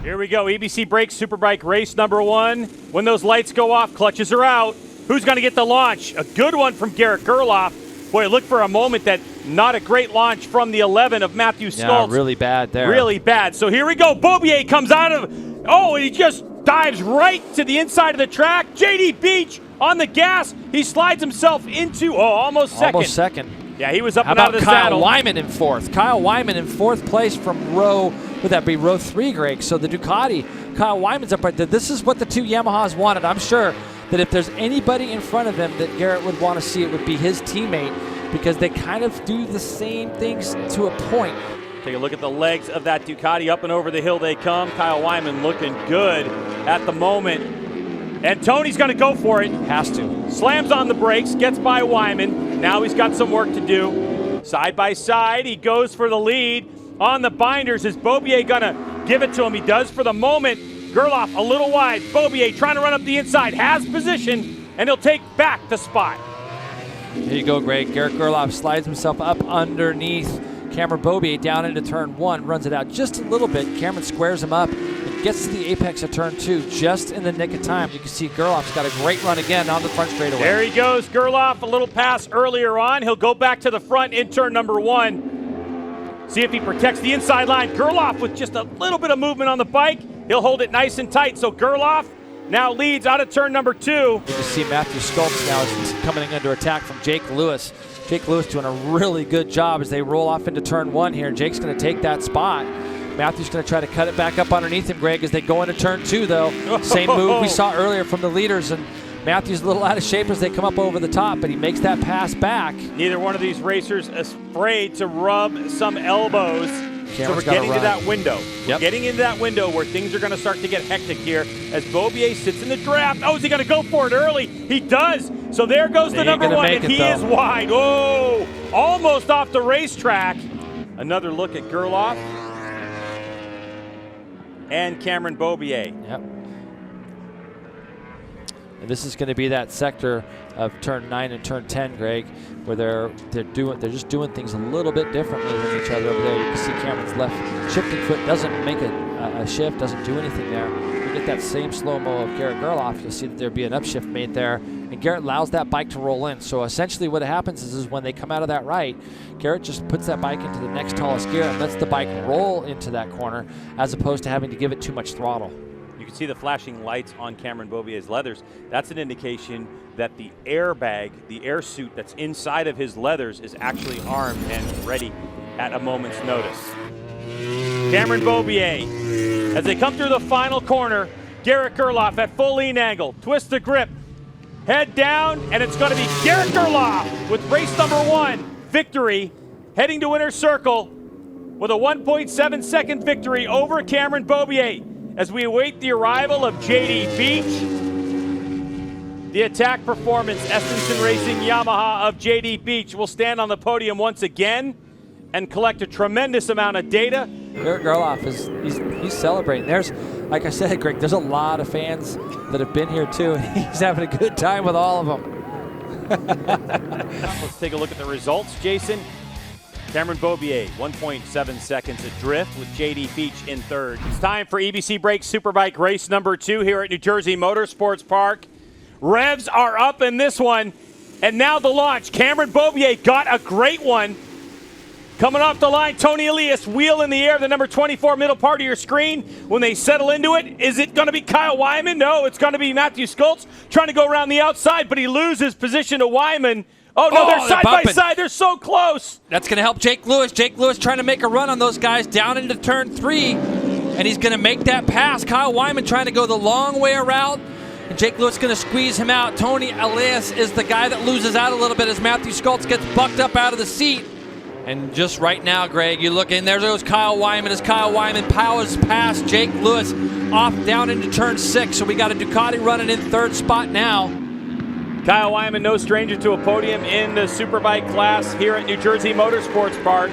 Here we go, EBC Brakes Superbike race number 1. When those lights go off, clutches are out. Who's going to get the launch? A good one from Garrett Gerloff. Boy, look for a moment that not a great launch from the 11 of Matthew Stoltz. Yeah, really bad there. Really bad. So here we go. Beaubier comes out of, and he just dives right to the inside of the track. JD Beach on the gas. He slides himself into, almost second. Almost second. Yeah, he was up How and out about of the Kyle saddle. Wyman in fourth? Kyle Wyman in fourth place from row, would that be row 3, Greg? So the Ducati, Kyle Wyman's up right there. This is what the two Yamahas wanted. I'm sure that if there's anybody in front of him that Garrett would want to see, it would be his teammate, because they kind of do the same things to a point. Take a look at the legs of that Ducati. Up and over the hill they come. Kyle Wyman looking good at the moment. And Tony's going to go for it. Has to. Slams on the brakes, gets by Wyman. Now he's got some work to do. Side by side, he goes for the lead. On the binders, is Beaubier going to give it to him? He does for the moment. Gerloff a little wide. Beaubier trying to run up the inside. Has position, and he'll take back the spot. Here you go, Greg. Garrett Gerloff slides himself up underneath Cameron Beaubier down into turn 1, runs it out just a little bit. Cameron squares him up and gets to the apex of turn 2 just in the nick of time. You can see Gerloff's got a great run again on the front straightaway. There he goes, Gerloff, a little pass earlier on. He'll go back to the front in turn number 1. See if he protects the inside line. Gerloff with just a little bit of movement on the bike. He'll hold it nice and tight. So Gerloff now leads out of turn number 2. You can see Matthew Stoltz now is coming under attack from Jake Lewis. Jake Lewis doing a really good job as they roll off into turn 1 here. Jake's going to take that spot. Matthew's going to try to cut it back up underneath him, Greg, as they go into turn 2, though. Same move we saw earlier from the leaders, and Matthew's a little out of shape as they come up over the top, but he makes that pass back. Neither one of these racers is afraid to rub some elbows. So we're getting to that window. Yep. Getting into that window where things are going to start to get hectic here as Beaubier sits in the draft. Oh, is he going to go for it early? He does. So there goes the number 1, and he is wide. Oh, almost off the racetrack. Another look at Gerloff and Cameron Beaubier. Yep. And this is going to be that sector of turn 9 and turn 10, Greg, where they're just doing things a little bit differently than each other over there. You can see Cameron's left shifting foot doesn't make a shift, doesn't do anything there. You get that same slow-mo of Garrett Gerloff, you'll see that there'll be an upshift made there, and Garrett allows that bike to roll in. So essentially what happens is when they come out of that right, Garrett just puts that bike into the next tallest gear and lets the bike roll into that corner, as opposed to having to give it too much throttle. You can see the flashing lights on Cameron Beaubier's leathers. That's an indication that the airbag, the air suit that's inside of his leathers, is actually armed and ready at a moment's notice. Cameron Beaubier, as they come through the final corner, Garrett Gerloff at full lean angle, twist the grip, head down, and it's going to be Garrett Gerloff with race number 1 victory, heading to winner's circle with a 1.7 second victory over Cameron Beaubier. As we await the arrival of JD Beach, the attack performance Estenson Racing Yamaha of JD Beach will stand on the podium once again and collect a tremendous amount of data. Garrett Gerloff he's celebrating. There's, like I said, Greg, there's a lot of fans that have been here too, and he's having a good time with all of them. Let's take a look at the results, Jason. Cameron Beaubier, 1.7 seconds adrift with JD Beach in third. It's time for EBC Brakes Superbike race number 2 here at New Jersey Motorsports Park. Revs are up in this one, and now the launch. Cameron Beaubier got a great one. Coming off the line, Tony Elias, wheel in the air, the number 24 middle part of your screen. When they settle into it, is it going to be Kyle Wyman? No, it's going to be Matthew Stoltz trying to go around the outside, but he loses position to Wyman. Oh, no, they're side by side. They're so close. That's going to help Jake Lewis. Jake Lewis trying to make a run on those guys down into turn 3, and he's going to make that pass. Kyle Wyman trying to go the long way around, and Jake Lewis going to squeeze him out. Tony Elias is the guy that loses out a little bit as Matthew Stoltz gets bucked up out of the seat. And just right now, Greg, you look in, there goes Kyle Wyman as Kyle Wyman powers past Jake Lewis off down into turn 6. So we got a Ducati running in third spot now. Kyle Wyman, no stranger to a podium in the Superbike class here at New Jersey Motorsports Park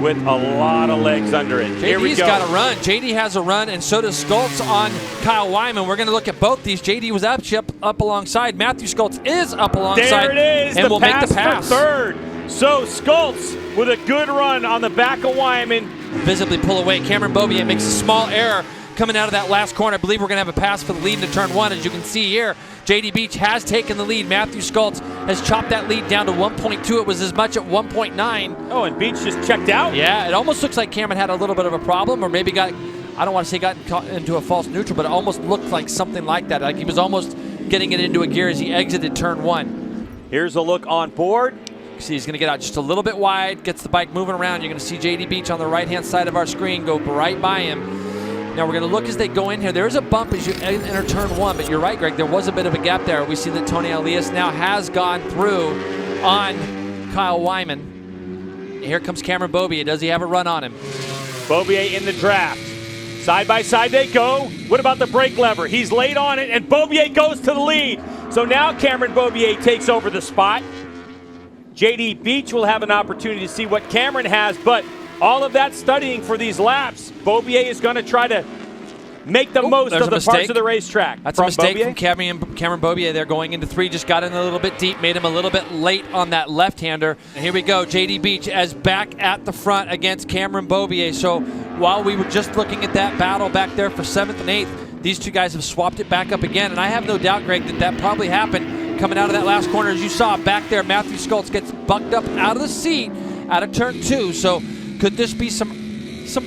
with a lot of legs under it. Here we JD's go. got a run. JD has a run, and so does Stoltz on Kyle Wyman. We're going to look at both these. JD was up alongside. Matthew Stoltz is up alongside. There it is, and will make the pass. For third. So Stoltz with a good run on the back of Wyman. Visibly pull away. Cameron Beaubier makes a small error coming out of that last corner. I believe we're going to have a pass for the lead into turn 1. As you can see here, JD Beach has taken the lead. Matthew Schultz has chopped that lead down to 1.2. It was as much at 1.9. Oh, and Beach just checked out? Yeah, it almost looks like Cameron had a little bit of a problem, or maybe got, I don't want to say got caught into a false neutral, but it almost looked like something like that. Like he was almost getting it into a gear as he exited turn 1. Here's a look on board. See, he's going to get out just a little bit wide, gets the bike moving around. You're going to see JD Beach on the right-hand side of our screen go right by him. Now we're going to look as they go in here. There is a bump as you enter turn 1, but you're right, Greg. There was a bit of a gap there. We see that Tony Elias now has gone through on Kyle Wyman. Here comes Cameron Beaubier. Does he have a run on him? Beaubier in the draft. Side by side they go. What about the brake lever? He's late on it, and Beaubier goes to the lead. So now Cameron Beaubier takes over the spot. JD Beach will have an opportunity to see what Cameron has, but all of that studying for these laps, Beaubier is going to try to make the most of the parts of the racetrack. That's a mistake from Cameron Beaubier there going into 3. Just got in a little bit deep, made him a little bit late on that left-hander. And here we go, JD Beach as back at the front against Cameron Beaubier. So while we were just looking at that battle back there for 7th and 8th, these two guys have swapped it back up again. And I have no doubt, Greg, that probably happened coming out of that last corner. As you saw back there, Matthew Schultz gets bucked up out of the seat out of turn 2. So could this be some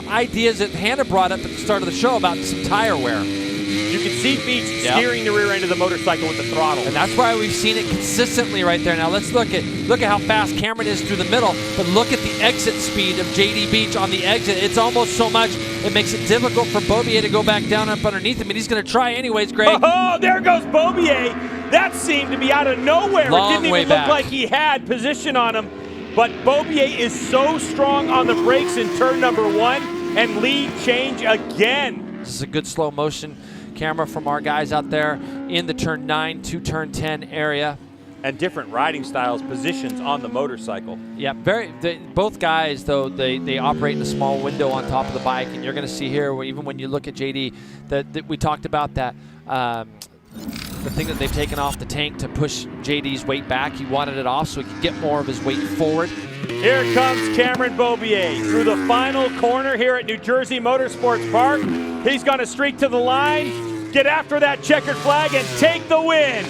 ideas that Hannah brought up at the start of the show about some tire wear? You can see Beach steering the rear end of the motorcycle with the throttle. And that's why we've seen it consistently right there. Now let's look at how fast Cameron is through the middle, but look at the exit speed of JD Beach on the exit. It's almost so much it makes it difficult for Beaubier to go back down up underneath him, and he's going to try anyways, Greg. Oh, there goes Beaubier. That seemed to be out of nowhere. It didn't even look like he had position on him. But Beaubier is so strong on the brakes in turn number 1, and lead change again. This is a good slow motion camera from our guys out there in the turn 9 to turn 10 area. And different riding styles, positions on the motorcycle. Yeah, both guys, though, they operate in a small window on top of the bike, and you're going to see here, even when you look at JD, that we talked about that, the thing that they've taken off the tank to push JD's weight back. He wanted it off so he could get more of his weight forward. Here comes Cameron Beaubier through the final corner here at New Jersey Motorsports Park. He's going to streak to the line, get after that checkered flag, and take the win.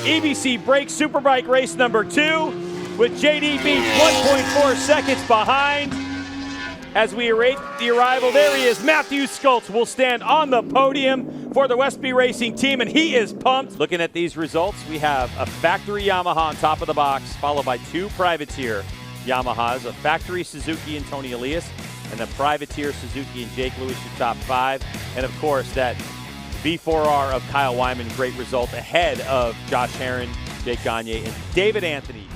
EBC Brakes Superbike race number 2 with JD Beach 1.4 seconds behind. As we await the arrival, there he is. Matthew Schultz will stand on the podium for the Westby Racing team, and he is pumped. Looking at these results, we have a factory Yamaha on top of the box, followed by 2 privateer Yamahas, a factory Suzuki and Tony Elias, and a privateer Suzuki and Jake Lewis, your top 5. And of course, that V4R of Kyle Wyman, great result ahead of Josh Herron, Jake Gagne, and David Anthony.